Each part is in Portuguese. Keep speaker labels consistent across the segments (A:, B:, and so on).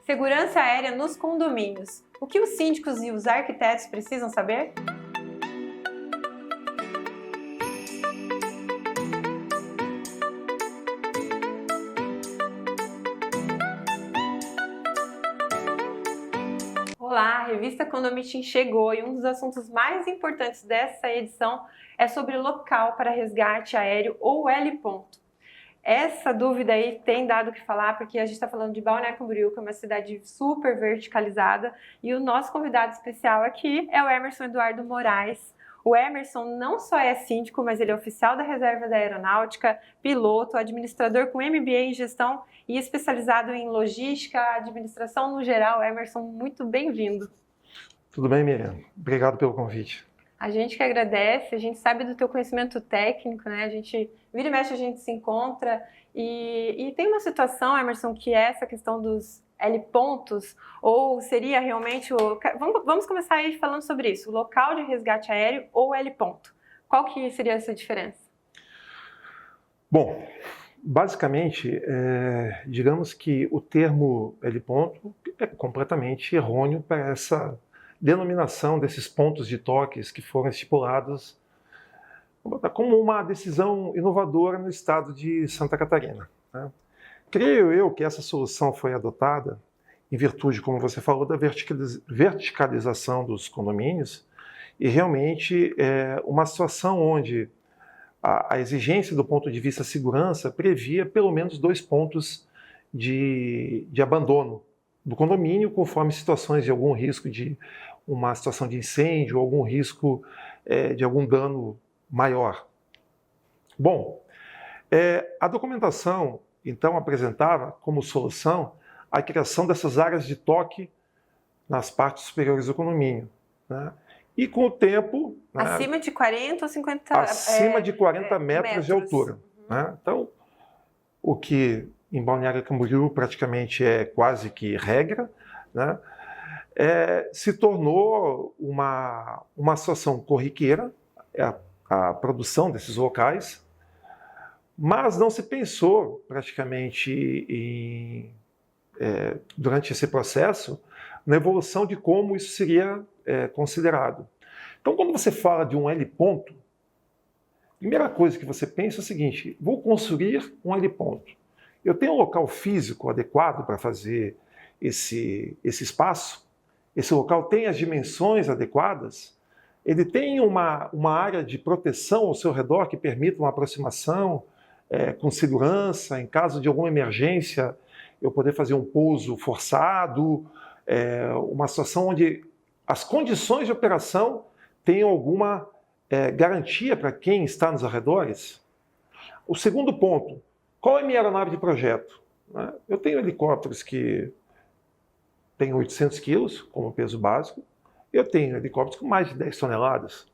A: Segurança aérea nos condomínios. O que os síndicos e os arquitetos precisam saber? Olá, a revista Condomitim chegou e um dos assuntos mais importantes dessa edição é sobre local para resgate aéreo ou heliponto. Essa dúvida aí tem dado o que falar porque a gente está falando de Balneário Camboriú, que é uma cidade super verticalizada, e o nosso convidado especial aqui é o Emerson Eduardo Moraes. O Emerson não só é síndico, mas ele é oficial da reserva da aeronáutica, piloto, administrador com MBA em gestão e especializado em logística, administração no geral. Emerson, muito bem-vindo.
B: Tudo bem, Miriam? Obrigado pelo convite.
A: A gente que agradece, a gente sabe do teu conhecimento técnico, né? A gente vira e mexe, a gente se encontra e tem uma situação, Emerson, que é essa questão dos helipontos, ou seria realmente o... Vamos começar aí falando sobre isso, o local de resgate aéreo ou heliponto. Qual que seria essa diferença?
B: Bom, basicamente, digamos que o termo heliponto é completamente errôneo para essa denominação desses pontos de toques que foram estipulados como uma decisão inovadora no estado de Santa Catarina, né? Creio eu que essa solução foi adotada em virtude, como você falou, da verticalização dos condomínios e realmente uma situação onde a exigência do ponto de vista segurança previa pelo menos 2 pontos de abandono do condomínio, conforme situações de algum risco de uma situação de incêndio, algum risco de algum dano maior. Bom, a documentação, então, apresentava como solução a criação dessas áreas de toque nas partes superiores do condomínio, né? E com o tempo...
A: Acima de 40 ou 50...
B: Acima de 40 metros de altura. Né? Então, o que em Balneário Camboriú praticamente é quase que regra, né? Se tornou uma situação corriqueira, a produção desses locais, mas não se pensou praticamente durante esse processo na evolução de como isso seria considerado. Então, quando você fala de um heliponto, a primeira coisa que você pensa é o seguinte: vou construir um heliponto. Eu tenho um local físico adequado para fazer esse espaço? Esse local tem as dimensões adequadas? Ele tem uma área de proteção ao seu redor que permita uma aproximação com segurança, em caso de alguma emergência, eu poder fazer um pouso forçado, uma situação onde as condições de operação tenham alguma garantia para quem está nos arredores? O segundo ponto, qual é a minha aeronave de projeto? Eu tenho helicópteros que têm 800 quilos como peso básico, eu tenho helicópteros com mais de 10 toneladas.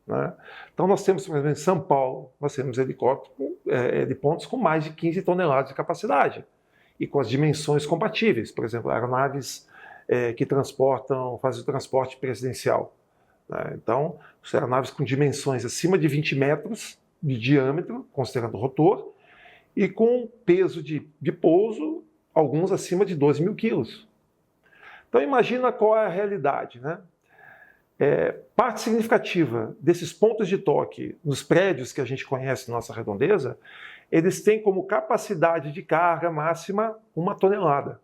B: Né? Então nós temos, por exemplo, em São Paulo, nós temos helipontos com mais de 15 toneladas de capacidade e com as dimensões compatíveis, por exemplo, aeronaves que fazem o transporte presidencial. Né? Então, são aeronaves com dimensões acima de 20 metros de diâmetro, considerando o rotor, e com peso de pouso, alguns acima de 12 mil quilos. Então imagina qual é a realidade, né? Parte significativa desses pontos de toque nos prédios que a gente conhece na nossa redondeza, eles têm como capacidade de carga máxima 1 tonelada.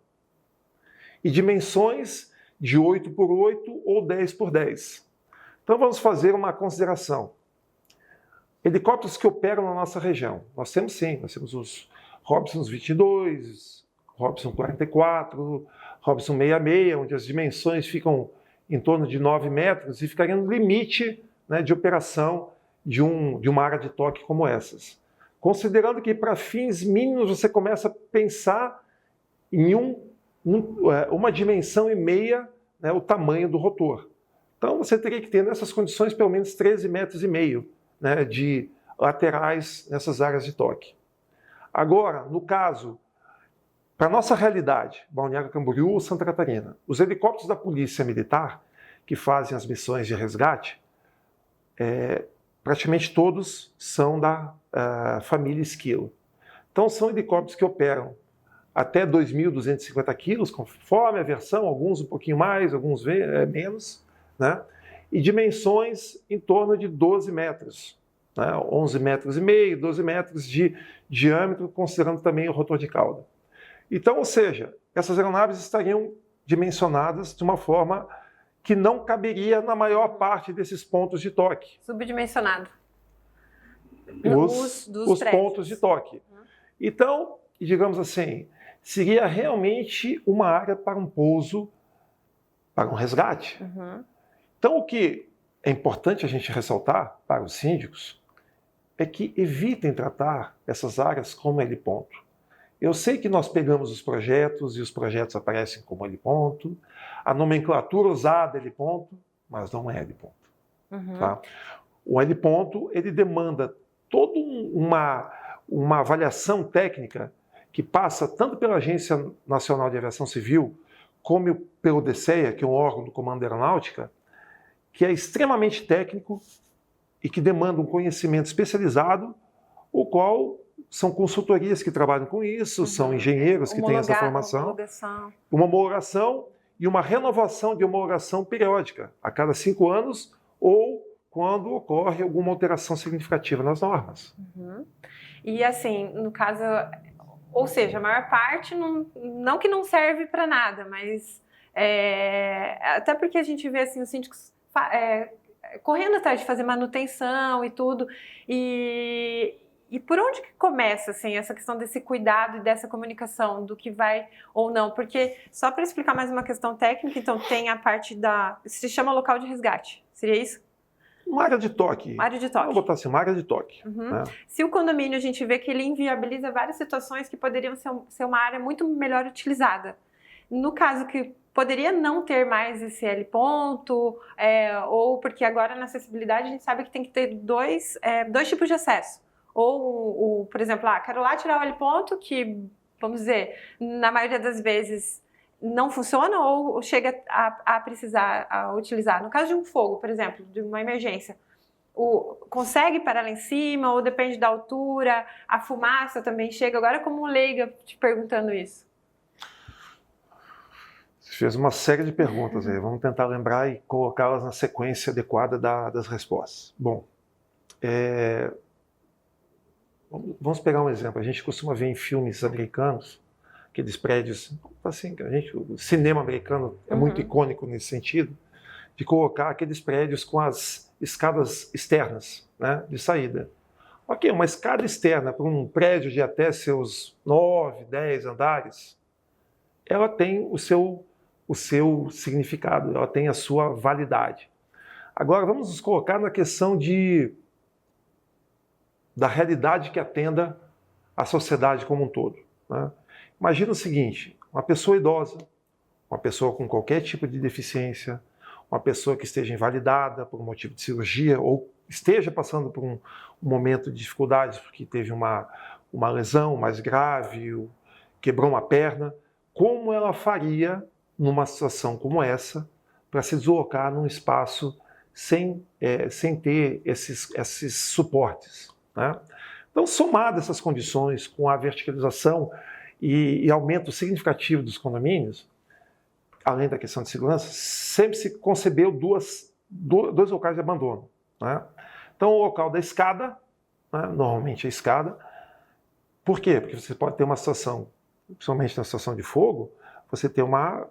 B: E dimensões de 8 por 8 ou 10 por 10. Então vamos fazer uma consideração. Helicópteros que operam na nossa região. Nós temos sim, nós temos os Robson 22, Robson 44, Robson 66, onde as dimensões ficam em torno de 9 metros e ficaria no limite, né, de operação de uma área de toque como essas. Considerando que para fins mínimos você começa a pensar em uma dimensão e meia, né, o tamanho do rotor. Então você teria que ter nessas condições pelo menos 13,5 metros, né, de laterais nessas áreas de toque. Agora, no caso, para a nossa realidade, Balneário Camboriú ou Santa Catarina, os helicópteros da Polícia Militar que fazem as missões de resgate, praticamente todos são da família Esquilo. Então são helicópteros que operam até 2.250 quilos, conforme a versão, alguns um pouquinho mais, alguns menos, né? E dimensões em torno de 12 metros, né? 11 metros e meio, 12 metros de diâmetro, considerando também o rotor de cauda. Então, ou seja, essas aeronaves estariam dimensionadas de uma forma que não caberia na maior parte desses pontos de toque.
A: Subdimensionado.
B: Os pontos de toque. Então, digamos assim, seria realmente uma área para um pouso, para um resgate. Então, o que é importante a gente ressaltar para os síndicos é que evitem tratar essas áreas como heliponto. Eu sei que nós pegamos os projetos e os projetos aparecem como heliponto, a nomenclatura usada é heliponto, mas não é heliponto. Tá? O heliponto, ele demanda toda uma avaliação técnica que passa tanto pela Agência Nacional de Aviação Civil, como pelo DCEA, que é um órgão do Comando da Aeronáutica, que é extremamente técnico e que demanda um conhecimento especializado, o qual são consultorias que trabalham com isso, são engenheiros que têm essa formação, uma homologação e uma renovação de homologação periódica, a cada 5 anos, ou quando ocorre alguma alteração significativa nas normas.
A: E assim, no caso, ou seja, a maior parte, não que não serve para nada, mas até porque a gente vê assim, os síndicos correndo atrás de fazer manutenção e tudo, e por onde que começa assim, essa questão desse cuidado e dessa comunicação, do que vai ou não? Porque, só para explicar mais uma questão técnica, então tem a parte se chama local de resgate, seria isso?
B: Uma área de toque.
A: Área de toque.
B: Vamos botar assim, uma área de toque. Né?
A: Se o condomínio, a gente vê que ele inviabiliza várias situações que poderiam ser uma área muito melhor utilizada. No caso que poderia não ter mais esse L ponto, ou porque agora na acessibilidade a gente sabe que tem que ter dois tipos de acesso. Ou, por exemplo, quero lá tirar o L ponto, que, vamos dizer, na maioria das vezes não funciona ou chega a precisar utilizar. No caso de um fogo, por exemplo, de uma emergência, consegue parar lá em cima ou depende da altura, a fumaça também chega. Agora, como leiga, te perguntando isso.
B: Você fez uma série de perguntas aí, vamos tentar lembrar e colocá-las na sequência adequada das respostas. Bom, vamos pegar um exemplo. A gente costuma ver em filmes americanos, aqueles prédios, assim, o cinema americano é muito icônico nesse sentido, de colocar aqueles prédios com as escadas externas, né, de saída. Ok, uma escada externa para um prédio de até seus 9, 10 andares, ela tem o seu significado, ela tem a sua validade. Agora vamos nos colocar na questão da realidade que atenda a sociedade como um todo. Né? Imagina o seguinte, uma pessoa idosa, uma pessoa com qualquer tipo de deficiência, uma pessoa que esteja invalidada por um motivo de cirurgia ou esteja passando por um momento de dificuldades porque teve uma lesão mais grave, quebrou uma perna, como ela faria numa situação como essa para se deslocar num espaço sem ter esses suportes? Né? Então, somadas essas condições com a verticalização e aumento significativo dos condomínios, além da questão de segurança, sempre se concebeu dois locais de abandono. Né? Então, o local da escada, né, normalmente a escada. Por quê? Porque você pode ter uma situação, principalmente na situação de fogo, você ter uma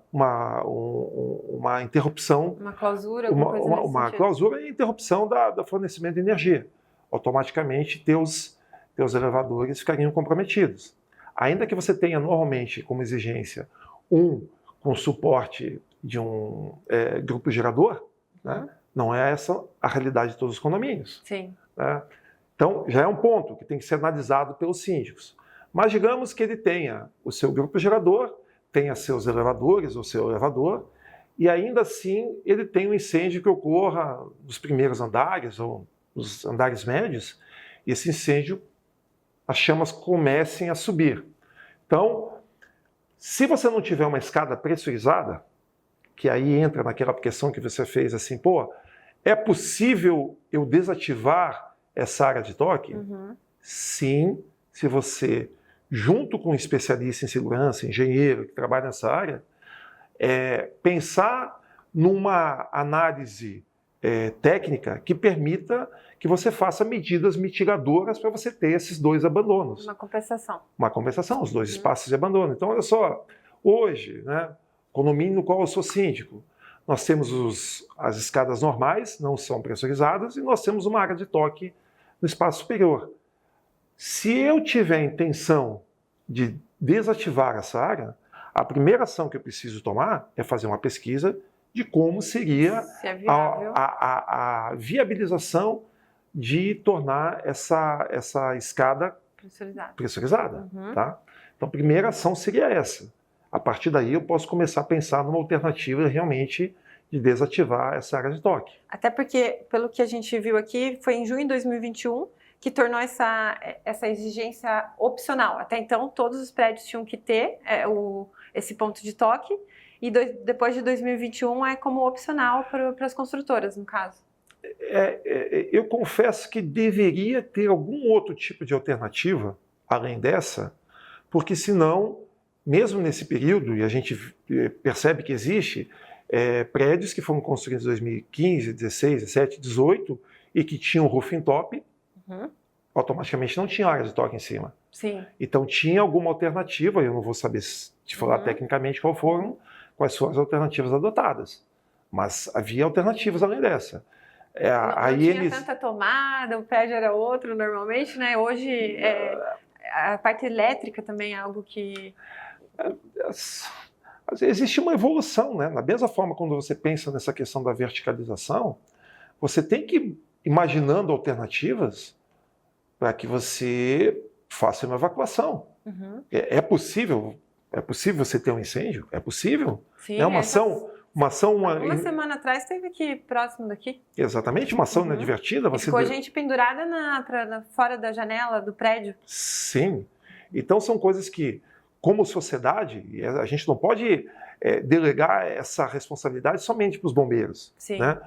B: interrupção.
A: Uma clausura,
B: uma clausura e interrupção do fornecimento de energia. Automaticamente, teus elevadores ficariam comprometidos. Ainda que você tenha normalmente como exigência com suporte de um grupo gerador, né? Não é essa a realidade de todos os condomínios.
A: Sim.
B: Né? Então, já é um ponto que tem que ser analisado pelos síndicos. Mas digamos que ele tenha o seu grupo gerador, tenha seus elevadores ou seu elevador, e ainda assim ele tem um incêndio que ocorra nos primeiros andares ou nos andares médios, e esse incêndio, as chamas comecem a subir. Então, se você não tiver uma escada pressurizada, que aí entra naquela questão que você fez assim, é possível eu desativar essa área de toque? Sim, se você junto com um especialista em segurança, engenheiro que trabalha nessa área, pensar numa análise técnica que permita que você faça medidas mitigadoras para você ter esses dois abandonos.
A: Uma compensação.
B: Uma compensação, os dois espaços de abandono. Então, olha só, hoje, né, condomínio no qual eu sou síndico, nós temos as escadas normais, não são pressurizadas, e nós temos uma área de toque no espaço superior. Se eu tiver a intenção de desativar essa área, a primeira ação que eu preciso tomar é fazer uma pesquisa de como seria a viabilização de tornar essa escada pressurizada. Tá? Então, a primeira ação seria essa. A partir daí, eu posso começar a pensar numa alternativa realmente de desativar essa área de toque.
A: Até porque, pelo que a gente viu aqui, foi em junho de 2021 que tornou essa exigência opcional. Até então, todos os prédios tinham que ter esse ponto de toque, e depois de 2021 é como opcional para as construtoras, no caso.
B: Eu confesso que deveria ter algum outro tipo de alternativa, além dessa, porque senão, mesmo nesse período, e a gente percebe que existe prédios que foram construídos em 2015, 16, 17, 18 e que tinham rooftop, automaticamente não tinha área de toque em cima.
A: Sim.
B: Então tinha alguma alternativa, eu não vou saber te falar tecnicamente quais foram as alternativas adotadas, mas havia alternativas além dessa.
A: Não tinha tanta tomada, o prédio era outro normalmente, né? Hoje a parte elétrica também é algo que...
B: Existe uma evolução, né? Da mesma forma, quando você pensa nessa questão da verticalização, você tem que ir imaginando alternativas para que você faça uma evacuação. É possível você ter um incêndio? É possível?
A: Sim,
B: é uma ação... Uma
A: semana atrás teve aqui próximo daqui.
B: Exatamente, uma ação inadvertida.
A: Ficou gente pendurada fora da janela do prédio.
B: Sim. Então são coisas que, como sociedade, a gente não pode delegar essa responsabilidade somente para os bombeiros.
A: Sim.
B: Né?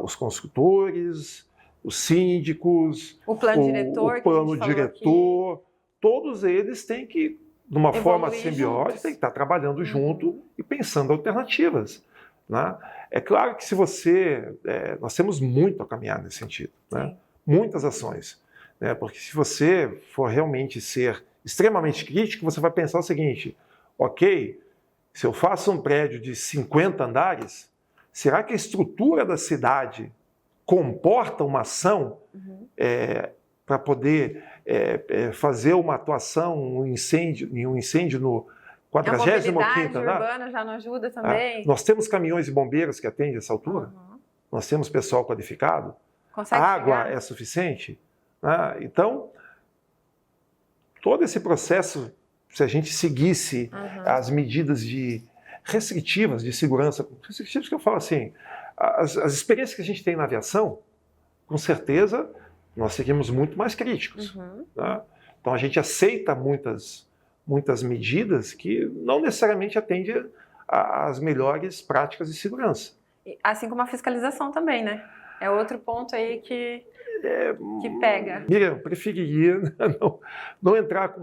B: Os construtores, os síndicos,
A: o plano diretor,
B: todos eles têm que, de uma forma simbiótica, tem que estar trabalhando junto e pensando alternativas. Né? É claro que se nós temos muito a caminhar nesse sentido, né? Muitas ações, né? Porque se você for realmente ser extremamente crítico, você vai pensar o seguinte: ok, se eu faço um prédio de 50 andares, será que a estrutura da cidade comporta uma ação para poder fazer uma atuação, um incêndio no 45º andar?
A: A mobilidade urbana já não ajuda também.
B: Nós temos caminhões e bombeiros que atendem essa altura? Nós temos pessoal qualificado?
A: Consegue
B: a água
A: chegar?
B: É suficiente? Então, todo esse processo, se a gente seguisse as medidas restritivas de segurança, restritivas que eu falo assim, as experiências que a gente tem na aviação, com certeza nós seríamos muito mais críticos. Né? Então a gente aceita muitas medidas que não necessariamente atendem às melhores práticas de segurança.
A: Assim como a fiscalização também, né? É outro ponto aí que pega.
B: Miriam, eu preferiria não entrar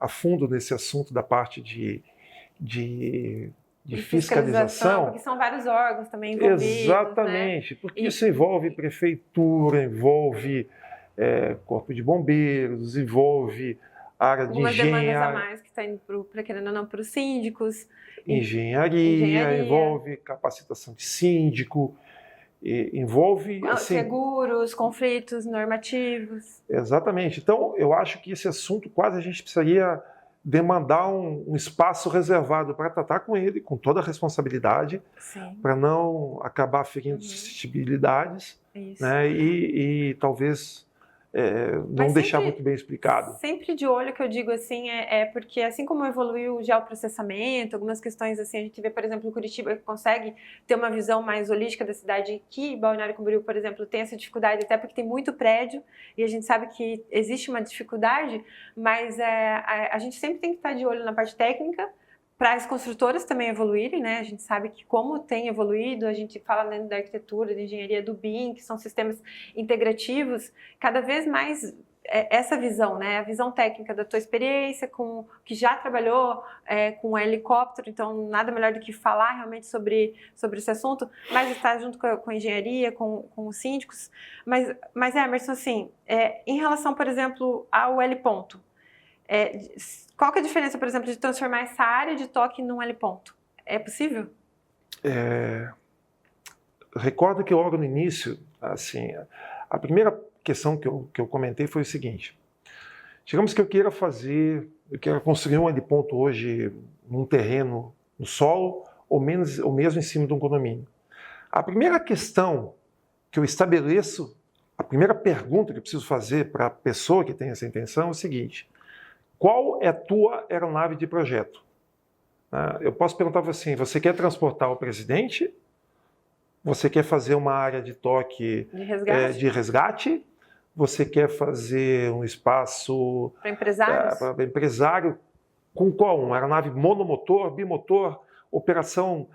B: a fundo nesse assunto da parte de fiscalização.
A: Porque são vários órgãos também envolvidos.
B: Exatamente, né? Porque isso envolve prefeitura, envolve corpo de bombeiros, envolve área de engenharia.
A: Algumas demandas a mais que está indo querendo ou não, para os síndicos.
B: Engenharia, envolve capacitação de síndico, envolve...
A: seguros, conflitos normativos.
B: Exatamente. Então, eu acho que esse assunto quase a gente precisaria demandar um espaço reservado para tratar com ele, com toda a responsabilidade, para não acabar ferindo suscetibilidades, né, e talvez não deixar muito bem explicado.
A: Sempre de olho, que eu digo assim, porque assim como evoluiu o geoprocessamento, algumas questões assim, a gente vê, por exemplo, Curitiba que consegue ter uma visão mais holística da cidade, que Balneário Camboriú, por exemplo, tem essa dificuldade, até porque tem muito prédio, e a gente sabe que existe uma dificuldade, mas a gente sempre tem que estar de olho na parte técnica, para as construtoras também evoluírem, né? A gente sabe que como tem evoluído, a gente fala dentro da arquitetura, da engenharia do BIM, que são sistemas integrativos, cada vez mais essa visão, né? A visão técnica da tua experiência, que já trabalhou com helicóptero, então nada melhor do que falar realmente sobre esse assunto, mas estar junto com a engenharia, com os síndicos. Mas Emerson, assim, em relação, por exemplo, ao L-ponto, qual que é a diferença, por exemplo, de transformar essa área de toque num L-ponto? É possível?
B: Recordo que logo no início, assim, a primeira questão que eu comentei foi o seguinte: digamos que eu queira construir um heliponto hoje num terreno, no solo, ou mesmo em cima de um condomínio. A primeira questão que eu estabeleço, a primeira pergunta que eu preciso fazer para a pessoa que tem essa intenção é o seguinte: qual é a tua aeronave de projeto? Eu posso perguntar assim: você quer transportar o presidente? Você quer fazer uma área de toque de resgate? Você quer fazer um espaço
A: para empresários?
B: Para empresário com qual? Uma aeronave monomotor, bimotor, operação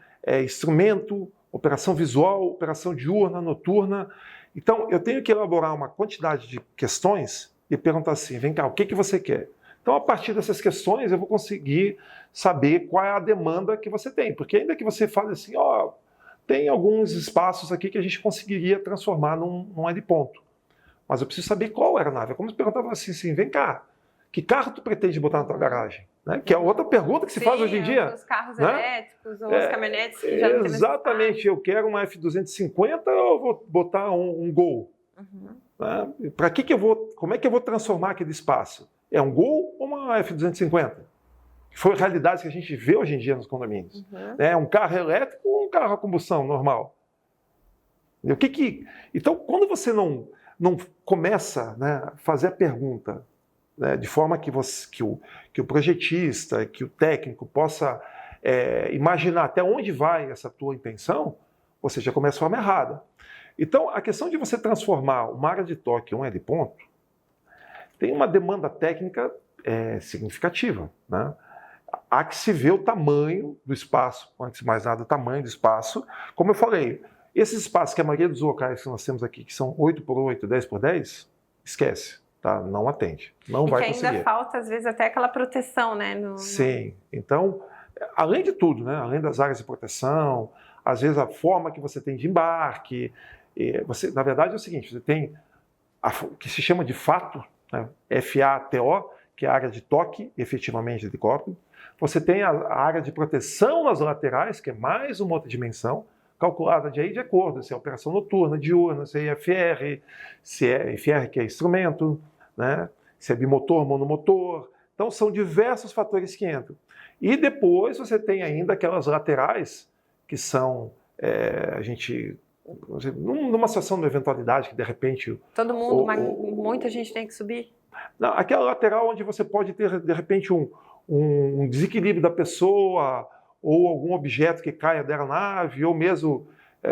B: instrumento, operação visual, operação diurna, noturna. Então, eu tenho que elaborar uma quantidade de questões e perguntar assim: vem cá, o que você quer? Então, a partir dessas questões, eu vou conseguir saber qual é a demanda que você tem. Porque ainda que você fale assim, tem alguns espaços aqui que a gente conseguiria transformar num heliponto. Mas eu preciso saber qual aeronave. É como se perguntava assim, vem cá, que carro tu pretende botar na tua garagem? Né? Que é outra pergunta que se faz hoje em dia.
A: Os carros elétricos, ou os caminhonetes que já não tem.
B: Exatamente, eu quero uma F-250 ou eu vou botar um Gol? Né? Como é que eu vou transformar aquele espaço? É um Gol ou uma F-250? Foi a realidade que a gente vê hoje em dia nos condomínios. É um carro elétrico ou um carro a combustão normal? Então, quando você não começa, né, a fazer a pergunta, né, de forma que o projetista, que o técnico possa imaginar até onde vai essa tua intenção, você já começa de forma errada. Então, a questão de você transformar uma área de toque em um heliponto tem uma demanda técnica significativa, né? Há que se ver o tamanho do espaço, antes de mais nada, o tamanho do espaço. Como eu falei, esses espaços que a maioria dos locais que nós temos aqui, que são 8x8, 10x10, esquece, tá? Não atende, não vai conseguir.
A: E que ainda falta, às vezes, até aquela proteção, né?
B: Sim, então, além de tudo, né? Além das áreas de proteção, às vezes a forma que você tem de embarque, na verdade é o seguinte, você tem o que se chama de FATO, né? FATO, que é a área de toque, efetivamente, de helicóptero. Você tem a área de proteção nas laterais, que é mais uma outra dimensão, calculada de acordo se é operação noturna, diurna, se é IFR, se é IFR que é instrumento, né? Se é bimotor, monomotor. Então são diversos fatores que entram. E depois você tem ainda aquelas laterais que são, numa situação de eventualidade que de repente...
A: Todo mundo, muita gente tem que subir?
B: Não, aquela lateral onde você pode ter de repente um desequilíbrio da pessoa, ou algum objeto que caia da aeronave, ou mesmo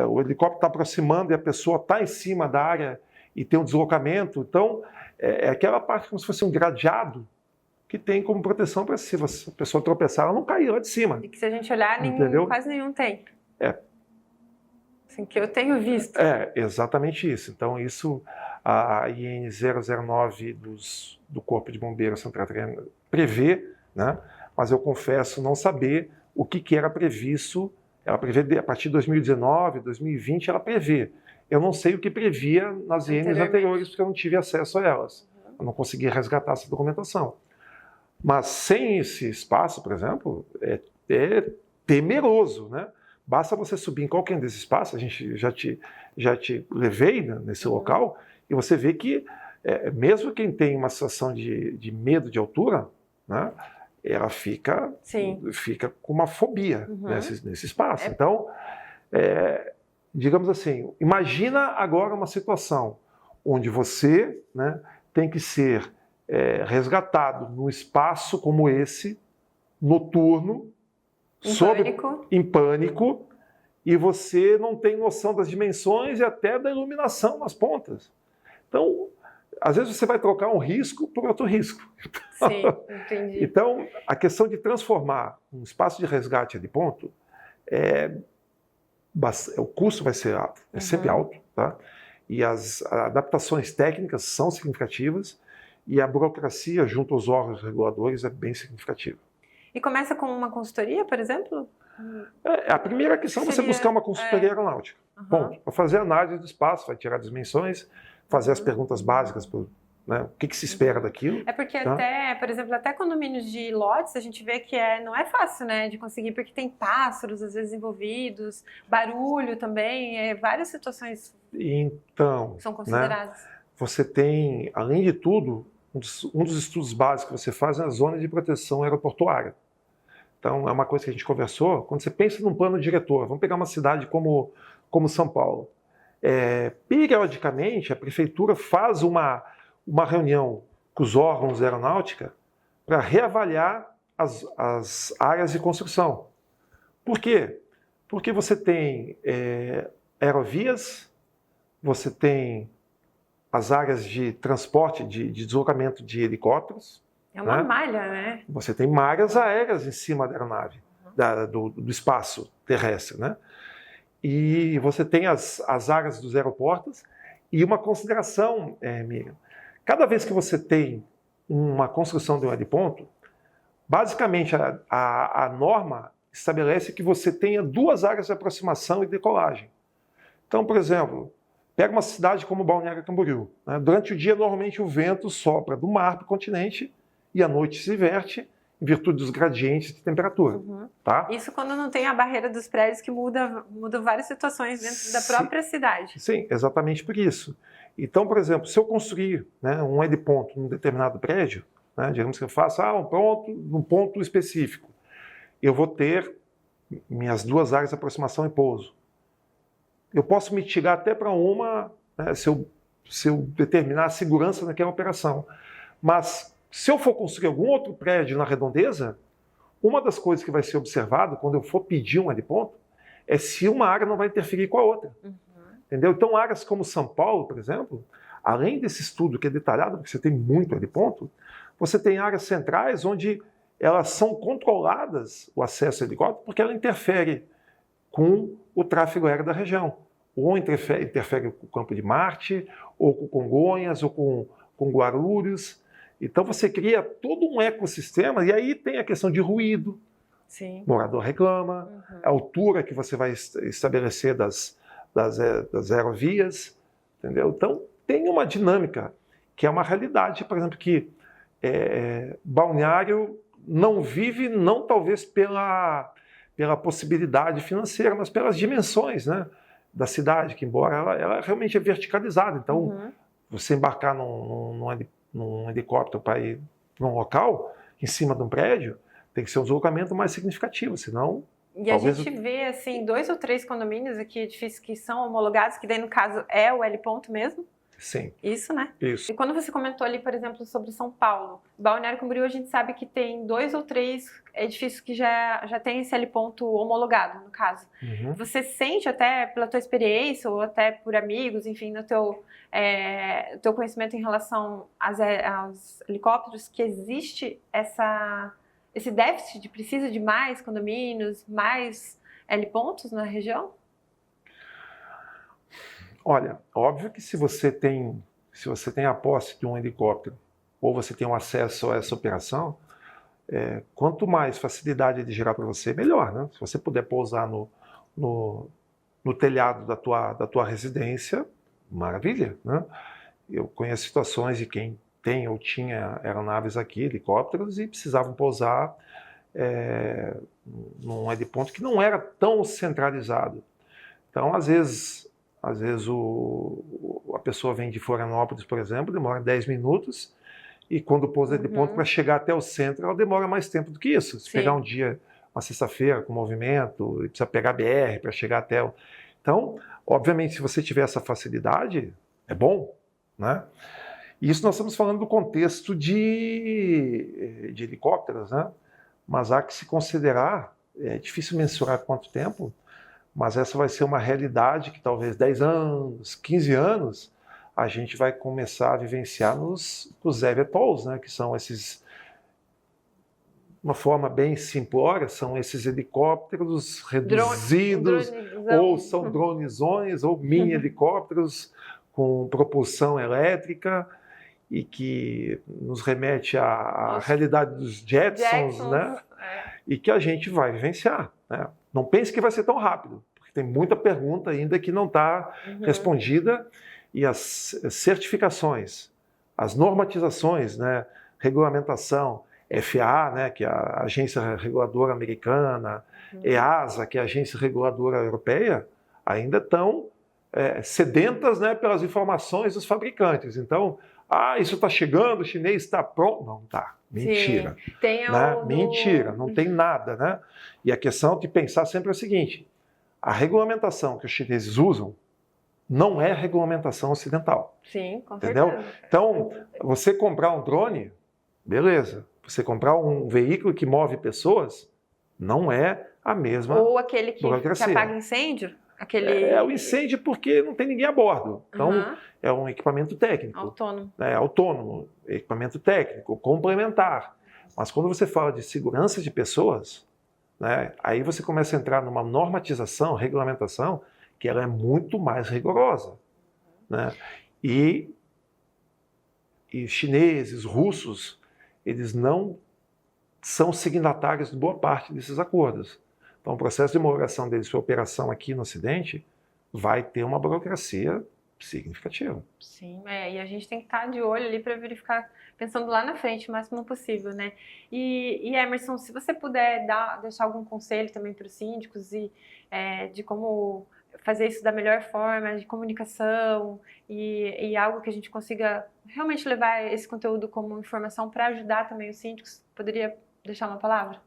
B: o helicóptero está aproximando e a pessoa está em cima da área e tem um deslocamento. Então, é aquela parte como se fosse um gradeado que tem como proteção para se a pessoa tropeçar, ela não cair lá de cima.
A: E que se a gente olhar, quase nenhum tem. Assim, que eu tenho visto.
B: Exatamente isso. Então, isso a IN 009 do Corpo de Bombeiros Santa Catarina prevê, né? Mas eu confesso não saber o que era previsto. Ela prevê a partir de 2019, 2020, ela prevê. Eu não sei o que previa nas INs anteriores, porque eu não tive acesso a elas. Eu não consegui resgatar essa documentação. Mas sem esse espaço, por exemplo, é temeroso, né? Basta você subir em qualquer desses espaços, a gente já te levei, né, nesse local, e você vê que mesmo quem tem uma situação de medo de altura, né, ela fica com uma fobia nesse espaço. Então, digamos assim, imagina agora uma situação onde você, né, tem que ser resgatado num espaço como esse, noturno, em pânico, e você não tem noção das dimensões e até da iluminação nas pontas. Então, às vezes você vai trocar um risco por outro risco.
A: Sim, entendi.
B: Então, a questão de transformar um espaço de resgate de ponto, o custo vai ser sempre alto, tá? E as adaptações técnicas são significativas, e a burocracia junto aos órgãos reguladores é bem significativa.
A: E começa com uma consultoria, por exemplo?
B: A primeira questão é você buscar uma consultoria aeronáutica. Ponto. Para fazer análise do espaço, vai tirar dimensões, fazer as perguntas básicas, né? O que se espera daquilo.
A: É porque
B: tá?
A: até, por exemplo, até condomínios de lotes, a gente vê que não é fácil, né, de conseguir, porque tem pássaros, às vezes, envolvidos, barulho também, várias situações
B: então,
A: são consideradas.
B: Né, você tem, além de tudo, um dos estudos básicos que você faz é a zona de proteção aeroportuária. Então, é uma coisa que a gente conversou, quando você pensa num plano diretor, vamos pegar uma cidade como São Paulo. Periodicamente, a prefeitura faz uma reunião com os órgãos da aeronáutica para reavaliar as áreas de construção. Por quê? Porque você tem aerovias, você tem as áreas de transporte, de deslocamento de helicópteros.
A: É uma malha, né?
B: Você tem malhas aéreas em cima da aeronave, do espaço terrestre, né? E você tem as áreas dos aeroportos. E uma consideração, Miriam, cada vez que você tem uma construção de um heliponto, basicamente a norma estabelece que você tenha 2 áreas de aproximação e decolagem. Então, por exemplo, pega uma cidade como Balneário Camboriú. Né? Durante o dia, normalmente, o vento sopra do mar para o continente e à noite se inverte em virtude dos gradientes de temperatura. Tá?
A: Isso quando não tem a barreira dos prédios que muda várias situações dentro da própria cidade.
B: Sim, exatamente por isso. Então, por exemplo, se eu construir, né, um heliponto num determinado prédio, né, digamos que eu faça num ponto específico, eu vou ter minhas 2 áreas de aproximação e pouso. Eu posso mitigar até para uma, né, se eu determinar a segurança naquela operação. Mas se eu for construir algum outro prédio na redondeza, uma das coisas que vai ser observado quando eu for pedir um heliponto é se uma área não vai interferir com a outra. Entendeu? Então, áreas como São Paulo, por exemplo, além desse estudo que é detalhado, porque você tem muito heliponto, você tem áreas centrais onde elas são controladas, o acesso a helicóptero, porque ela interfere com o tráfego aéreo da região. Ou interfere com o Campo de Marte, ou com Congonhas, ou com Guarulhos. Então você cria todo um ecossistema, e aí tem a questão de ruído.
A: Sim.
B: O morador reclama, a altura que você vai estabelecer das aerovias, entendeu? Então tem uma dinâmica, que é uma realidade, por exemplo, que Balneário não vive, não talvez pela possibilidade financeira, mas pelas dimensões, né, da cidade, que embora ela realmente é verticalizada. Então, você embarcar num helicóptero para ir num local, em cima de um prédio, tem que ser um deslocamento mais significativo, senão...
A: E a gente vê, assim, 2 ou 3 condomínios aqui, edifícios que são homologados, que daí, no caso, é o heliponto mesmo?
B: Sim.
A: Isso, né?
B: Isso.
A: E quando você comentou ali, por exemplo, sobre São Paulo, Balneário Camboriú, a gente sabe que tem 2 ou 3 edifícios que já tem esse heliponto homologado, no caso. Você sente, até pela tua experiência, ou até por amigos, enfim, no teu conhecimento em relação aos helicópteros, que existe esse déficit de precisa de mais condomínios, mais helipontos na região?
B: Olha, óbvio que se você tem a posse de um helicóptero ou você tem um acesso a essa operação, quanto mais facilidade ele gerar para você, melhor, né? Se você puder pousar no telhado da tua residência, maravilha, né? Eu conheço situações de quem tem ou tinha aeronaves aqui, helicópteros, e precisavam pousar num heliponto que não era tão centralizado. Então, às vezes a pessoa vem de Florianópolis, por exemplo, demora 10 minutos, e quando pousa de ponto para chegar até o centro, ela demora mais tempo do que isso. Se pegar um dia, uma sexta-feira com movimento, e precisa pegar BR para chegar até o... Então, obviamente, se você tiver essa facilidade, é bom, né? E isso nós estamos falando do contexto de helicópteros, né? Mas há que se considerar, é difícil mensurar quanto tempo, mas essa vai ser uma realidade que talvez 10 anos, 15 anos, a gente vai começar a vivenciar nos eVTOLs, né, que são esses, uma forma bem simplória, são esses helicópteros reduzidos, ou são dronezões, ou mini helicópteros com propulsão elétrica, e que nos remete à realidade dos Jetsons, né? E que a gente vai vivenciar, né? Não pense que vai ser tão rápido, porque tem muita pergunta ainda que não está respondida, e as certificações, as normatizações, né? Regulamentação, FAA, né? Que é a Agência Reguladora Americana, EASA, que é a Agência Reguladora Europeia, ainda estão sedentas, né, pelas informações dos fabricantes. Então, isso está chegando, o chinês está pronto. Não está. Mentira.
A: Sim, tem
B: né? Mentira, não tem nada. Né? E a questão de pensar sempre é o seguinte: a regulamentação que os chineses usam não é regulamentação ocidental.
A: Sim, com
B: entendeu?
A: certeza.
B: Então, você comprar um drone, beleza. Você comprar um veículo que move pessoas, não é a mesma
A: Ou aquele que
B: burocracia.
A: apaga incêndio?
B: É o incêndio porque não tem ninguém a bordo. Então, é um equipamento técnico.
A: Autônomo.
B: Autônomo, equipamento técnico, complementar. Mas quando você fala de segurança de pessoas, né, aí você começa a entrar numa normatização, regulamentação, que ela é muito mais rigorosa. Né? E chineses, russos, eles não são signatários de boa parte desses acordos. Então, o processo de homologação deles para operação aqui no Ocidente vai ter uma burocracia significativa.
A: Sim, e a gente tem que estar de olho ali para verificar, pensando lá na frente o máximo possível, né? E Emerson, se você puder deixar algum conselho também para os síndicos de como fazer isso da melhor forma, de comunicação e algo que a gente consiga realmente levar esse conteúdo como informação para ajudar também os síndicos, poderia deixar uma palavra?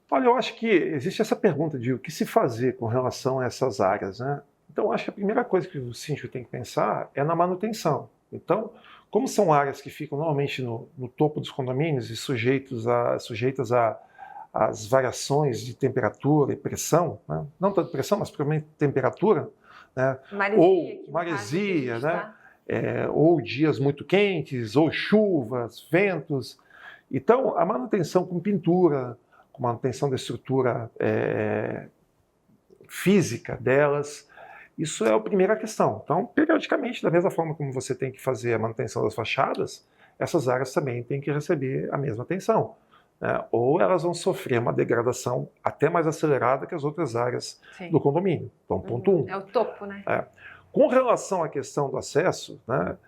B: Olha, eu acho que existe essa pergunta de o que se fazer com relação a essas áreas, né? Então, acho que a primeira coisa que o síndico tem que pensar é na manutenção. Então, como são áreas que ficam normalmente no topo dos condomínios e sujeitas às variações de temperatura e pressão, né? Não tanto pressão, mas principalmente temperatura, né? Maresia, né? Ou dias muito quentes, ou chuvas, ventos. Então, a manutenção com pintura, com manutenção da estrutura física delas, isso é a primeira questão. Então, periodicamente, da mesma forma como você tem que fazer a manutenção das fachadas, essas áreas também têm que receber a mesma atenção. Né? Ou elas vão sofrer uma degradação até mais acelerada que as outras áreas do condomínio. Então, ponto 1.
A: É o topo, né?
B: Com relação à questão do acesso, né,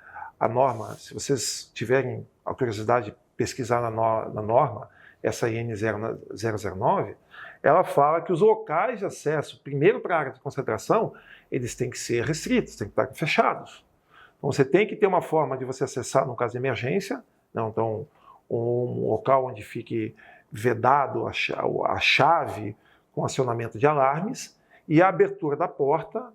B: a norma, se vocês tiverem a curiosidade de pesquisar na norma, essa IN 009, ela fala que os locais de acesso, primeiro para a área de concentração, eles têm que ser restritos, têm que estar fechados. Então você tem que ter uma forma de você acessar no caso de emergência, não, então um local onde fique vedado a chave com acionamento de alarmes e a abertura da porta,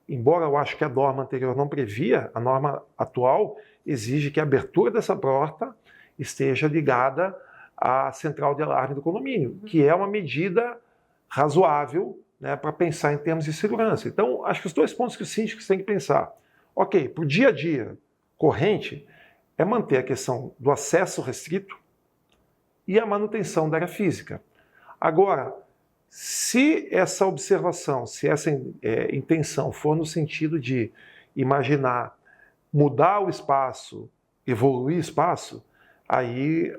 B: embora eu acho que a norma anterior não previa, a norma atual exige que a abertura dessa porta esteja ligada à central de alarme do condomínio, que é uma medida razoável, né, para pensar em termos de segurança. Então, acho que os 2 pontos que os síndicos têm que pensar. Ok, para o dia a dia corrente, é manter a questão do acesso restrito e a manutenção da área física. Agora, se essa observação, se essa intenção for no sentido de imaginar mudar o espaço, evoluir o espaço, aí,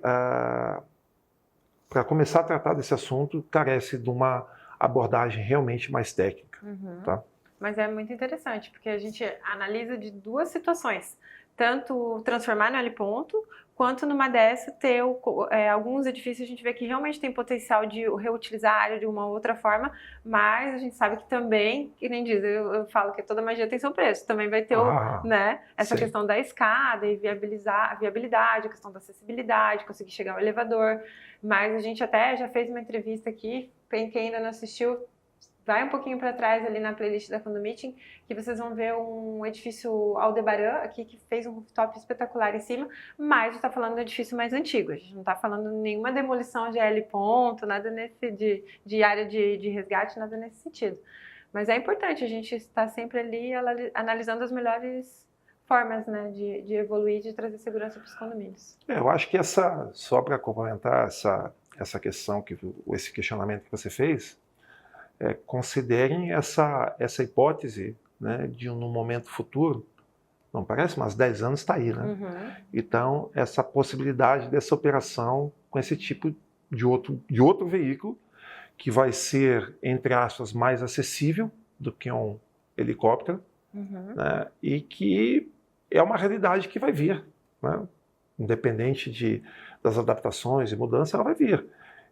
B: para começar a tratar desse assunto, carece de uma abordagem realmente mais técnica. Tá?
A: Mas é muito interessante, porque a gente analisa de 2 situações. Tanto transformar no L ponto, quanto numa dessa ter alguns edifícios a gente vê que realmente tem potencial de reutilizar a área de uma outra forma, mas a gente sabe que também, que nem diz, eu falo que toda magia tem seu preço, também vai ter essa questão da escada e a viabilidade, a questão da acessibilidade, conseguir chegar ao elevador, mas a gente até já fez uma entrevista aqui, quem ainda não assistiu, vai um pouquinho para trás ali na playlist da Condomeeting, que vocês vão ver um edifício Aldebaran aqui que fez um rooftop espetacular em cima, mas a gente está falando do edifício mais antigo. A gente não está falando de nenhuma demolição de L ponto, nada de área de resgate, nada nesse sentido. Mas é importante a gente estar sempre ali analisando as melhores formas, né, de evoluir, de trazer segurança para os condomínios.
B: Eu acho que só para complementar essa questão, esse questionamento que você fez, considerem essa hipótese, né, de no momento futuro Não parece, mas 10 anos está aí, né? Então, essa possibilidade dessa operação com esse tipo de outro veículo, que vai ser, entre aspas, mais acessível do que um helicóptero, né? E que é uma realidade que vai vir, né? Independente das adaptações e mudanças, ela vai vir.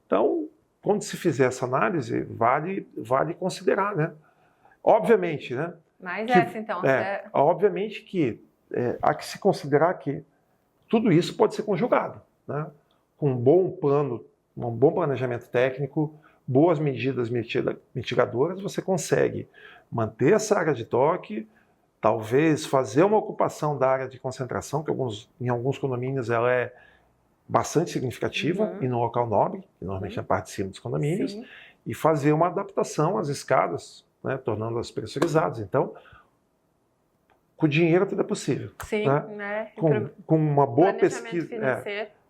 B: Então, quando se fizer essa análise, vale considerar, né? Obviamente, né?
A: Mas então.
B: Obviamente que há que se considerar que tudo isso pode ser conjugado, né? Com um bom planejamento técnico, boas medidas mitigadoras, você consegue manter essa área de toque, talvez fazer uma ocupação da área de concentração, que em alguns condomínios ela é bastante significativa, e no local nobre, que normalmente é a parte de cima dos condomínios, e fazer uma adaptação às escadas, né, tornando-as pressurizadas. Então, com dinheiro tudo é possível.
A: Sim,
B: né? Com uma boa pesquisa,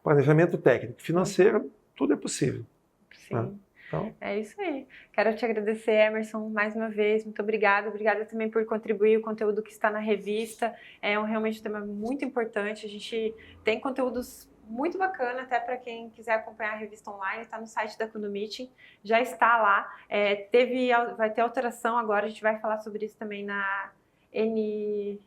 B: planejamento técnico e financeiro, tudo é possível.
A: Sim.
B: Né? Então,
A: é isso aí. Quero te agradecer, Emerson, mais uma vez. Muito obrigada. Obrigada também por contribuir o conteúdo que está na revista. É realmente um tema muito importante. A gente tem conteúdos muito bacana, até para quem quiser acompanhar a revista online, está no site da Kunomeeting, já está lá. Vai ter alteração agora, a gente vai falar sobre isso também na NR1,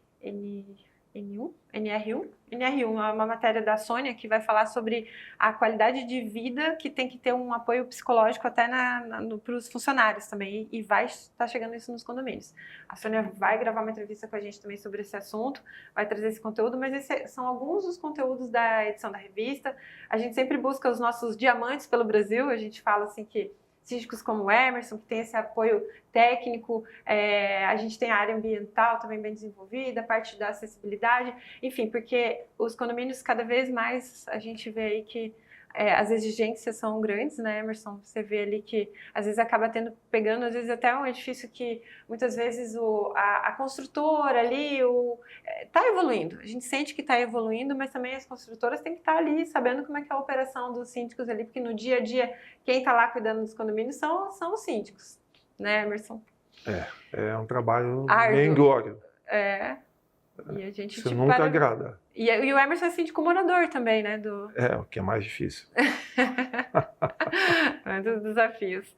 A: é uma matéria da Sônia que vai falar sobre a qualidade de vida, que tem que ter um apoio psicológico até para os funcionários também, e vai estar chegando isso nos condomínios. A Sônia vai gravar uma entrevista com a gente também sobre esse assunto, vai trazer esse conteúdo, mas esses são alguns dos conteúdos da edição da revista. A gente sempre busca os nossos diamantes pelo Brasil, a gente fala assim que síndicos como o Emerson, que tem esse apoio técnico, a gente tem a área ambiental também bem desenvolvida, a parte da acessibilidade, enfim, porque os condomínios cada vez mais a gente vê aí que as exigências são grandes, né, Emerson? Você vê ali que às vezes acaba pegando, às vezes até um edifício que muitas vezes a construtora ali está evoluindo. A gente sente que está evoluindo, mas também as construtoras têm que estar ali sabendo como é que é a operação dos síndicos ali, porque no dia a dia quem está lá cuidando dos condomínios são os síndicos, né, Emerson?
B: É um trabalho
A: árduo.
B: bem glório.
A: E a gente
B: Isso nunca agrada.
A: E o Emerson é síndico morador também, né?
B: O que é mais difícil.
A: Um dos desafios.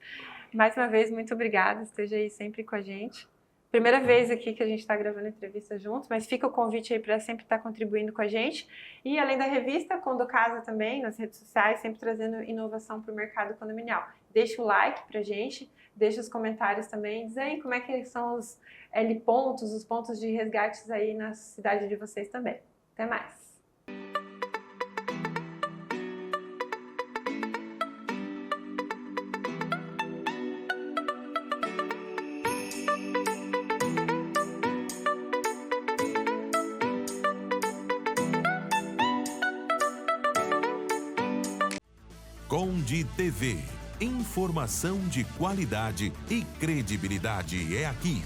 A: Mais uma vez, muito obrigada. Esteja aí sempre com a gente. Primeira vez aqui que a gente está gravando entrevista juntos, mas fica o convite aí para sempre estar contribuindo com a gente. E além da revista, Condocasa também, nas redes sociais, sempre trazendo inovação para o mercado condominial. Deixa o like para a gente, deixa os comentários também, diz aí como é que são os L-pontos, os pontos de resgates aí na cidade de vocês também. Até mais!
C: Conde TV. Informação de qualidade e credibilidade é aqui.